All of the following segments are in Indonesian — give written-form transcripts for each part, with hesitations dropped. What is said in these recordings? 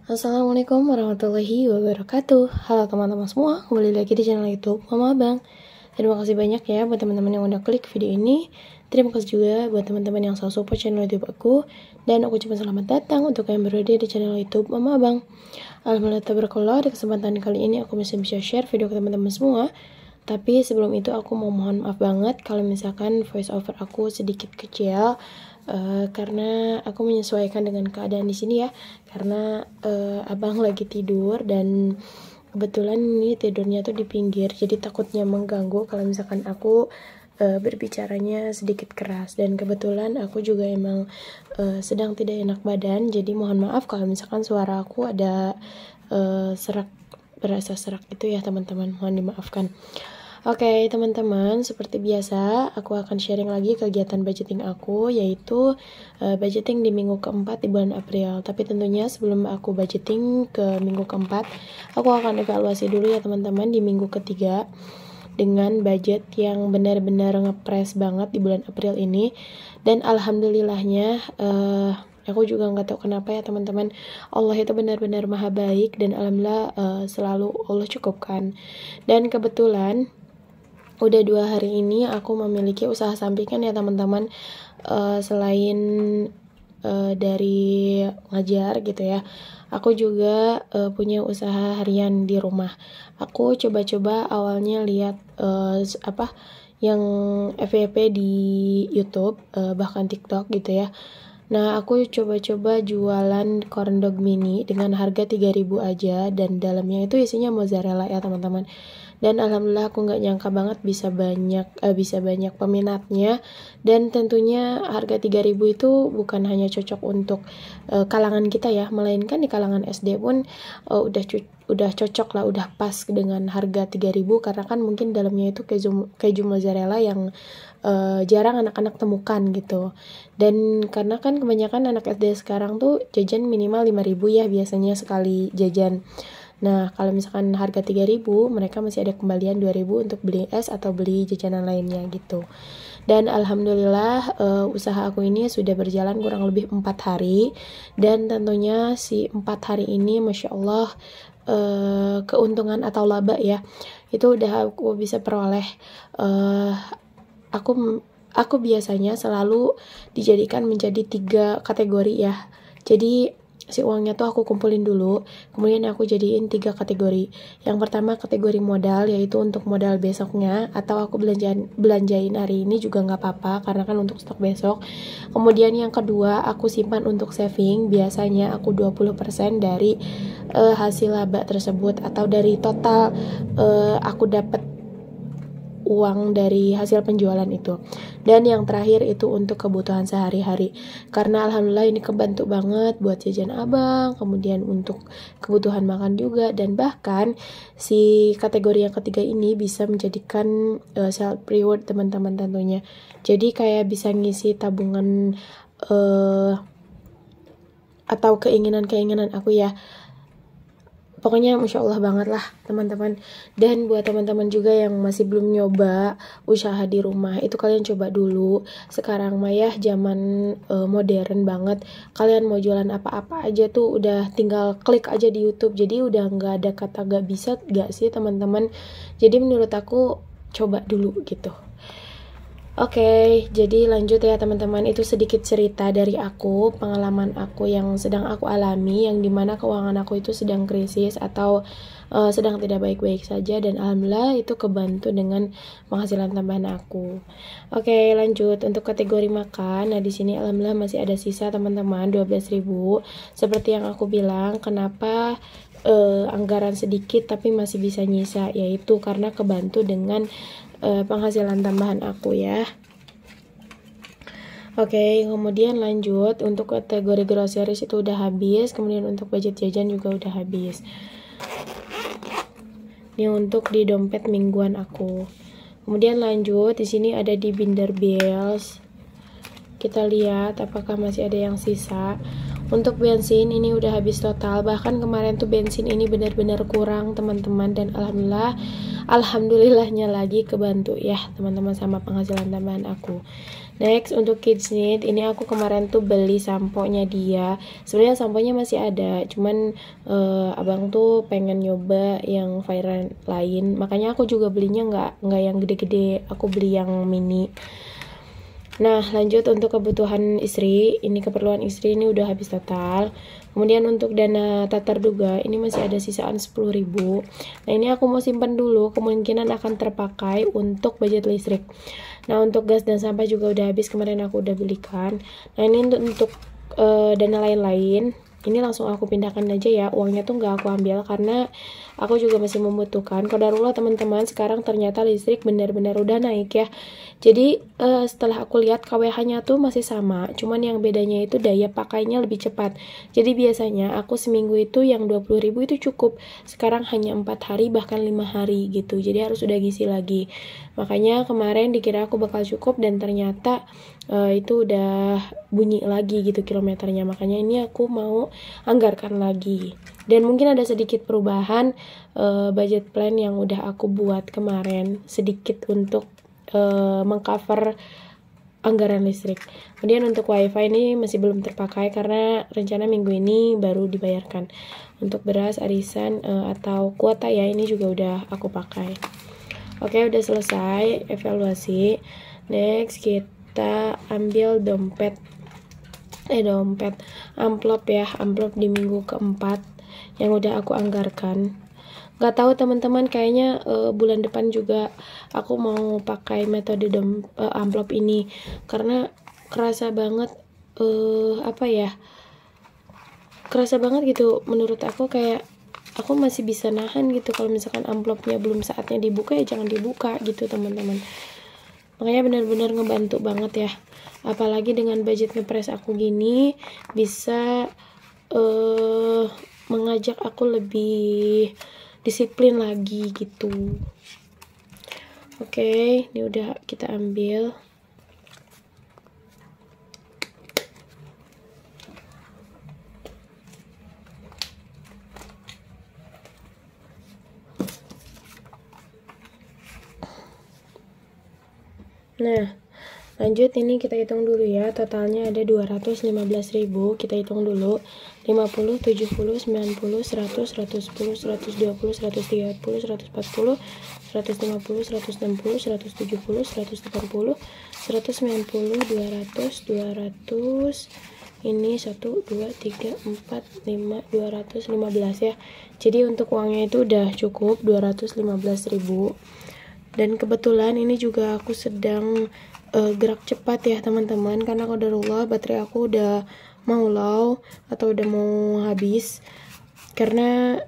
Assalamualaikum warahmatullahi wabarakatuh. Halo teman-teman semua, kembali lagi di channel YouTube Mama Abang. Terima kasih banyak ya buat teman-teman yang udah klik video ini. Terima kasih juga buat teman-teman yang selalu support channel YouTube aku. Dan aku ucapkan selamat datang untuk yang berada di channel YouTube Mama Abang. Alhamdulillah tabarakallah, di kesempatan kali ini aku masih bisa share video ke teman-teman semua. Tapi sebelum itu aku mau mohon maaf banget kalau misalkan voice over aku sedikit kecil. Karena aku menyesuaikan dengan keadaan di sini ya, karena abang lagi tidur dan kebetulan ini tidurnya tuh di pinggir, jadi takutnya mengganggu kalau misalkan aku berbicaranya sedikit keras. Dan kebetulan aku juga emang sedang tidak enak badan, jadi mohon maaf kalau misalkan suara aku ada serak, berasa serak itu ya teman-teman, mohon dimaafkan. Oke teman-teman, seperti biasa aku akan sharing lagi kegiatan budgeting aku, yaitu budgeting di minggu keempat di bulan April. Tapi tentunya sebelum aku budgeting ke minggu keempat, aku akan evaluasi dulu ya teman-teman di minggu ketiga dengan budget yang benar-benar ngepres banget di bulan April ini. Dan alhamdulillahnya aku juga nggak tahu kenapa ya teman-teman, Allah itu benar-benar maha baik dan alhamdulillah selalu Allah cukupkan. Dan kebetulan udah 2 hari ini aku memiliki usaha sampingan ya teman-teman. Selain dari ngajar gitu ya, aku juga punya usaha harian di rumah. Aku coba-coba awalnya lihat yang FYP di YouTube, bahkan TikTok gitu ya. Nah, aku coba-coba jualan corn dog mini dengan harga 3.000 aja, dan dalamnya itu isinya mozzarella ya teman-teman. Dan alhamdulillah aku nggak nyangka banget bisa banyak peminatnya. Dan tentunya harga 3.000 itu bukan hanya cocok untuk kalangan kita ya, melainkan di kalangan SD pun udah cocok lah, udah pas dengan harga 3.000, karena kan mungkin dalamnya itu keju mozzarella yang jarang anak-anak temukan gitu. Dan karena kan kebanyakan anak SD sekarang tuh jajan minimal 5.000 ya biasanya sekali jajan. Nah, kalau misalkan harga 3.000, mereka masih ada kembalian 2.000 untuk beli es atau beli jajanan lainnya gitu. Dan alhamdulillah usaha aku ini sudah berjalan kurang lebih 4 hari. Dan tentunya si 4 hari ini Masya Allah keuntungan atau laba ya, itu udah aku bisa peroleh. Aku biasanya selalu dijadikan menjadi 3 kategori ya. Jadi si uangnya tuh aku kumpulin dulu, kemudian aku jadiin 3 kategori. Yang pertama kategori modal, yaitu untuk modal besoknya, atau aku belanjain hari ini juga nggak apa-apa karena kan untuk stok besok. Kemudian yang kedua aku simpan untuk saving, biasanya aku 20% dari hasil laba tersebut, atau dari total aku dapat uang dari hasil penjualan itu. Dan yang terakhir itu untuk kebutuhan sehari-hari, karena alhamdulillah ini kebantu banget buat jajan abang, kemudian untuk kebutuhan makan juga. Dan bahkan si kategori yang ketiga ini bisa menjadikan self reward teman-teman tentunya. Jadi kayak bisa ngisi tabungan atau keinginan-keinginan aku ya. Pokoknya Masya Allah banget lah teman-teman. Dan buat teman-teman juga yang masih belum nyoba usaha di rumah, itu kalian coba dulu. Sekarang mah ya zaman modern banget. Kalian mau jualan apa-apa aja tuh udah tinggal klik aja di YouTube. Jadi udah nggak ada kata gak bisa gak sih teman-teman. Jadi menurut aku coba dulu gitu. Oke, jadi lanjut ya teman-teman. Itu sedikit cerita dari aku, pengalaman aku yang sedang aku alami, yang dimana keuangan aku itu sedang krisis atau sedang tidak baik-baik saja. Dan alhamdulillah itu kebantu dengan penghasilan tambahan aku. Oke, lanjut untuk kategori makan. Nah, di sini alhamdulillah masih ada sisa teman-teman, 12.000. Seperti yang aku bilang, kenapa anggaran sedikit tapi masih bisa nyisa, yaitu karena kebantu dengan penghasilan tambahan aku ya. Oke, kemudian lanjut untuk kategori groceries itu udah habis, kemudian untuk budget jajan juga udah habis. Ini untuk di dompet mingguan aku. Kemudian lanjut di sini ada di binder bills. Kita lihat apakah masih ada yang sisa. Untuk bensin ini udah habis total, bahkan kemarin tuh bensin ini benar-benar kurang teman-teman, dan alhamdulillahnya lagi kebantu ya teman-teman sama penghasilan tambahan aku. Next, untuk Kids Need, ini aku kemarin tuh beli sampo-nya dia. Sebenarnya sampo-nya masih ada, cuman abang tuh pengen nyoba yang viral lain, makanya aku juga belinya nggak yang gede-gede, aku beli yang mini. Nah, lanjut untuk kebutuhan istri, ini keperluan istri ini udah habis total. Kemudian untuk dana tak terduga, ini masih ada sisaan 10.000. Nah, ini aku mau simpan dulu, kemungkinan akan terpakai untuk budget listrik. Nah, untuk gas dan sampah juga udah habis, kemarin aku udah belikan. Nah, ini untuk dana lain-lain, ini langsung aku pindahkan aja ya, uangnya tuh nggak aku ambil karena aku juga masih membutuhkan. Qadarullah teman-teman, sekarang ternyata listrik benar-benar udah naik ya. Jadi setelah aku lihat KWH-nya tuh masih sama, cuman yang bedanya itu daya pakainya lebih cepat. Jadi biasanya aku seminggu itu yang 20.000 itu cukup, sekarang hanya 4 hari bahkan 5 hari gitu. Jadi harus udah ngisi lagi. Makanya kemarin dikira aku bakal cukup dan ternyata itu udah bunyi lagi gitu kilometernya. Makanya ini aku mau anggarkan lagi. Dan mungkin ada sedikit perubahan budget plan yang udah aku buat kemarin, sedikit untuk mengcover anggaran listrik. Kemudian untuk wifi ini masih belum terpakai karena rencana minggu ini baru dibayarkan. Untuk beras, arisan atau kuota ya, ini juga udah aku pakai. Oke, udah selesai evaluasi. Next kita ambil amplop ya, amplop di minggu keempat yang udah aku anggarkan. Gak tahu teman-teman, kayaknya bulan depan juga aku mau pakai metode amplop ini karena kerasa banget kerasa banget gitu menurut aku, kayak aku masih bisa nahan gitu. Kalau misalkan amplopnya belum saatnya dibuka ya jangan dibuka gitu teman-teman. Makanya benar-benar ngebantu banget ya, apalagi dengan budget ngepres aku gini bisa mengajak aku lebih disiplin lagi gitu. Oke, ini udah kita ambil. Nah, lanjut ini kita hitung dulu ya, totalnya ada 215.000. Kita hitung dulu 50, 70, 90, 100, 110, 120, 130, 140, 150, 160, 170, 180, 190, 200, ini 1, 2, 3, 4, 5, 215 ya. Jadi untuk uangnya itu udah cukup 215.000. Dan kebetulan ini juga aku sedang gerak cepat ya teman-teman, karena qadarullah baterai aku udah mau low atau udah mau habis,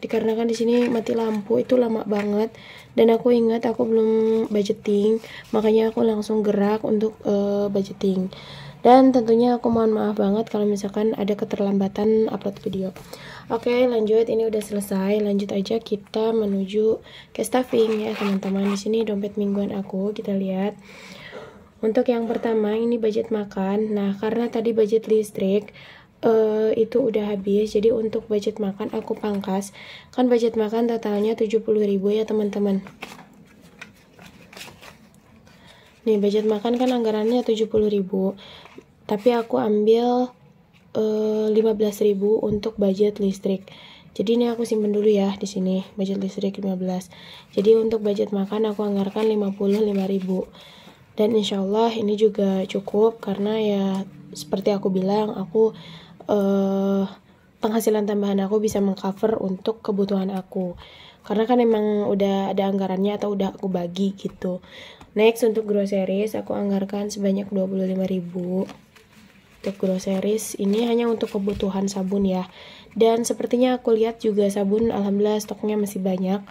dikarenakan di sini mati lampu itu lama banget, dan aku ingat aku belum budgeting, makanya aku langsung gerak untuk budgeting. Dan tentunya aku mohon maaf banget kalau misalkan ada keterlambatan upload video. Oke, lanjut, ini udah selesai. Lanjut aja kita menuju ke stuffing ya teman-teman. Di sini dompet mingguan aku, kita lihat. Untuk yang pertama ini budget makan. Nah, karena tadi budget listrik itu udah habis, jadi untuk budget makan aku pangkas. Kan budget makan totalnya 70.000 ya teman-teman. Nih, budget makan kan anggarannya 70.000, tapi aku ambil 15.000 untuk budget listrik. Jadi ini aku simpen dulu ya di sini, budget listrik 15. Jadi untuk budget makan aku anggarkan 55.000. Dan insyaallah ini juga cukup karena ya seperti aku bilang, aku penghasilan tambahan aku bisa mengcover untuk kebutuhan aku. Karena kan emang udah ada anggarannya atau udah aku bagi gitu. Next, untuk groceries aku anggarkan sebanyak 25.000. Untuk groceries ini hanya untuk kebutuhan sabun ya. Dan sepertinya aku lihat juga sabun alhamdulillah stoknya masih banyak.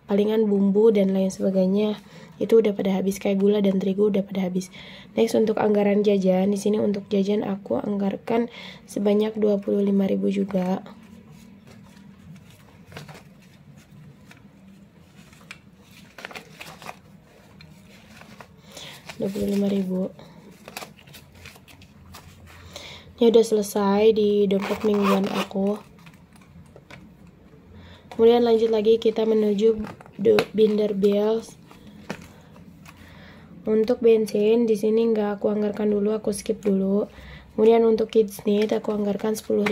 Palingan bumbu dan lain sebagainya itu udah pada habis, kayak gula dan terigu udah pada habis. Next, untuk anggaran jajan, di sini untuk jajan aku anggarkan sebanyak 25.000 juga. Ini udah selesai di dompet mingguan aku. Kemudian lanjut lagi kita menuju Binderbills. Untuk bensin di sini nggak aku anggarkan dulu, aku skip dulu. Kemudian untuk kids need aku anggarkan 10.000.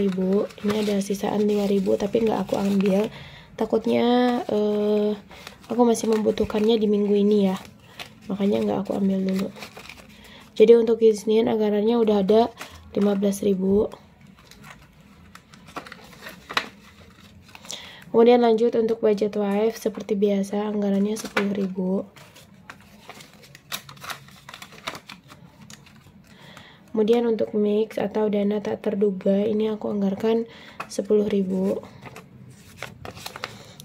Ini ada sisaan 5.000 tapi nggak aku ambil. Takutnya aku masih membutuhkannya di minggu ini ya. Makanya nggak aku ambil dulu. Jadi untuk kids need anggarannya udah ada 15.000. Kemudian lanjut untuk budget wife seperti biasa anggarannya 10.000. Kemudian untuk mix atau dana tak terduga ini aku anggarkan 10.000.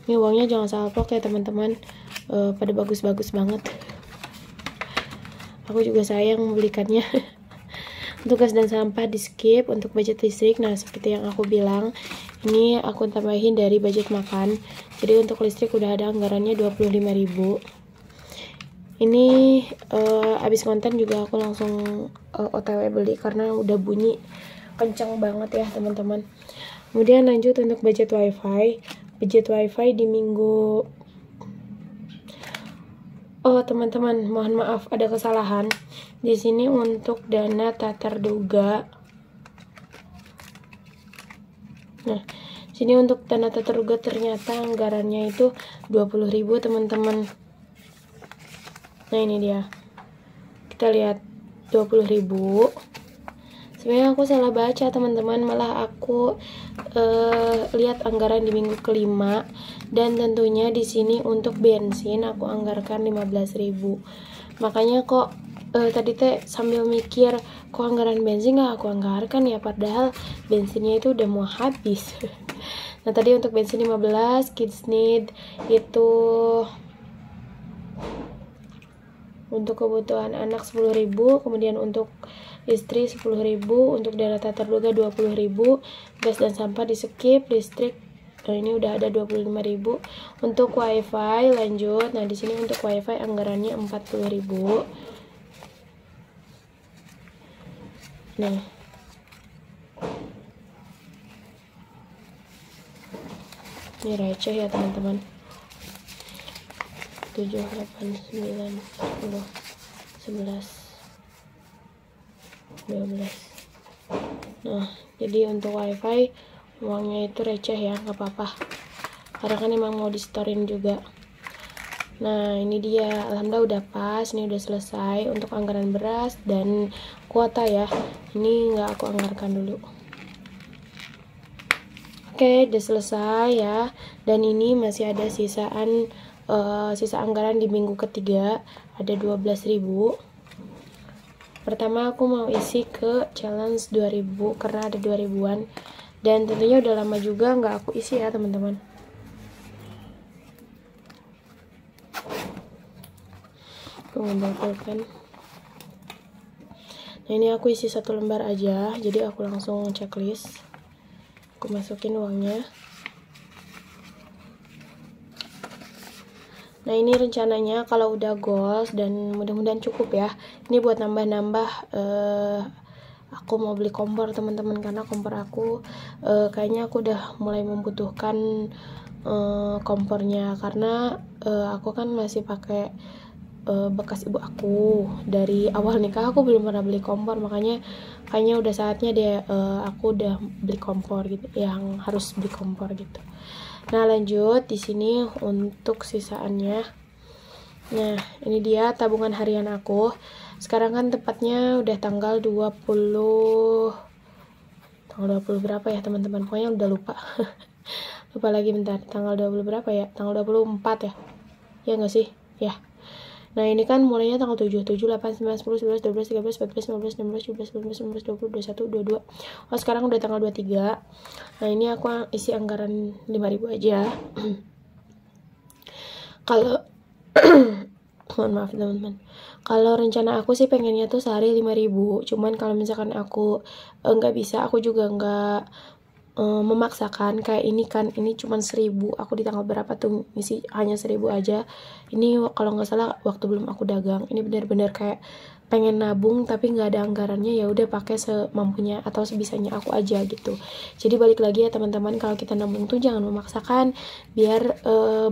Ini uangnya jangan salpok ya teman-teman, pada bagus-bagus banget. Aku juga sayang membelikannya. Untuk gas dan sampah di skip. Untuk budget listrik, nah seperti yang aku bilang, ini aku tambahin dari budget makan. Jadi untuk listrik udah ada anggarannya 25.000. Ini abis konten juga aku langsung OTW beli karena udah bunyi kencang banget ya teman-teman. Kemudian lanjut untuk budget wifi. Budget wifi di minggu, oh teman-teman, mohon maaf ada kesalahan di sini. Untuk dana tak terduga, nah sini untuk dana tak terduga ternyata anggarannya itu 20.000 teman-teman. Nah ini dia, kita lihat 20.000. Sebenarnya aku salah baca teman-teman, malah aku lihat anggaran di minggu kelima. Dan tentunya di sini untuk bensin aku anggarkan 15.000. Makanya kok tadi teh sambil mikir kok anggaran bensin gak aku anggarkan ya, padahal bensinnya itu udah mau habis. Nah tadi untuk bensin 15, kids need itu untuk kebutuhan anak 10.000, kemudian untuk istri 10.000, untuk dana tak terduga 20.000, gas dan sampah di skip, listrik ini udah ada 25.000. Untuk wifi lanjut, nah di sini untuk wifi anggarannya 40.000. Nah ini receh ya teman-teman. 7, 8, 9, 10, 11, 12. Nah jadi untuk wifi uangnya itu receh ya, nggak apa-apa karena kan emang mau di storein juga. Nah ini dia, alhamdulillah udah pas, ini udah selesai. Untuk anggaran beras dan kuota ya, ini nggak aku anggarkan dulu. Oke, udah selesai ya. Dan ini masih ada sisaan sisa anggaran di minggu ketiga, ada 12.000. Pertama aku mau isi ke challenge 2.000 karena ada 2.000-an, dan tentunya udah lama juga nggak aku isi ya teman-teman. Aku ngambil pulpen. Nah ini aku isi 1 lembar aja, jadi aku langsung checklist. Aku masukin uangnya. Nah ini rencananya kalau udah goals, dan mudah-mudahan cukup ya. Ini buat nambah-nambah, aku mau beli kompor teman-teman, karena kompor aku kayaknya aku udah mulai membutuhkan kompornya, karena aku kan masih pakai bekas ibu aku. Dari awal nikah aku belum pernah beli kompor, makanya kayaknya udah saatnya deh aku udah beli kompor gitu, yang harus beli kompor gitu. Nah lanjut di sini untuk sisaannya. Nah ini dia tabungan harian aku. Sekarang kan tepatnya udah tanggal 20 berapa ya teman-teman, pokoknya udah lupa. Lupa lagi, bentar, tanggal 20 berapa ya, tanggal 24 ya, ya nggak sih ya. Nah ini kan mulainya tanggal 7, 8, 9, 10, 11, 12, 13, 14, 15, 16, 17, 18, 19, 20, 21, 22. Oh sekarang udah tanggal 23. Nah ini aku isi anggaran 5.000 aja. Kalau mohon maaf teman-teman, kalau rencana aku sih pengennya tuh sehari 5.000. Cuman kalau misalkan aku nggak bisa, aku juga nggak memaksakan. Kayak ini kan, ini cuman 1.000, aku di tanggal berapa tuh ngisi hanya 1.000 aja. Ini kalau nggak salah waktu belum aku dagang. Ini benar-benar kayak pengen nabung tapi nggak ada anggarannya, ya udah pakai semampunya atau sebisanya aku aja gitu. Jadi balik lagi ya teman-teman, kalau kita nabung tuh jangan memaksakan, biar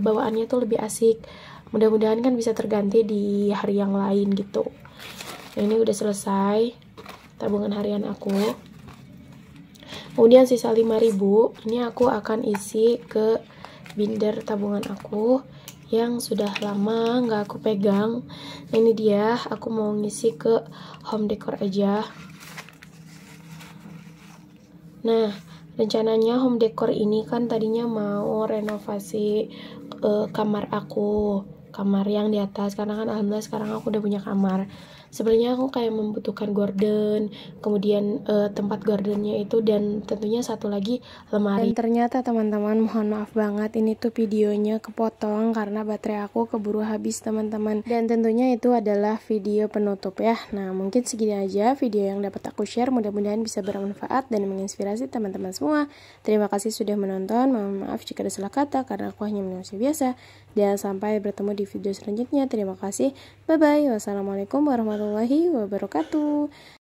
bawaannya tuh lebih asik. Mudah-mudahan kan bisa terganti di hari yang lain gitu. Nah, ini udah selesai tabungan harian aku. Kemudian sisa 5.000 ini aku akan isi ke binder tabungan aku yang sudah lama nggak aku pegang. Nah ini dia, aku mau ngisi ke home decor aja. Nah rencananya home decor ini kan tadinya mau renovasi kamar aku, kamar yang di atas, karena kan alhamdulillah sekarang aku udah punya kamar. Sebenarnya aku kayak membutuhkan gorden, kemudian tempat gardennya itu, dan tentunya satu lagi lemari. Dan ternyata teman-teman, mohon maaf banget ini tuh videonya kepotong karena baterai aku keburu habis teman-teman. Dan tentunya itu adalah video penutup ya. Nah mungkin segini aja video yang dapat aku share, mudah-mudahan bisa bermanfaat dan menginspirasi teman-teman semua. Terima kasih sudah menonton, mohon maaf jika ada salah kata karena aku hanya manusia biasa. Dan sampai bertemu di video selanjutnya. Terima kasih. Bye bye. Wassalamualaikum warahmatullahi wabarakatuh.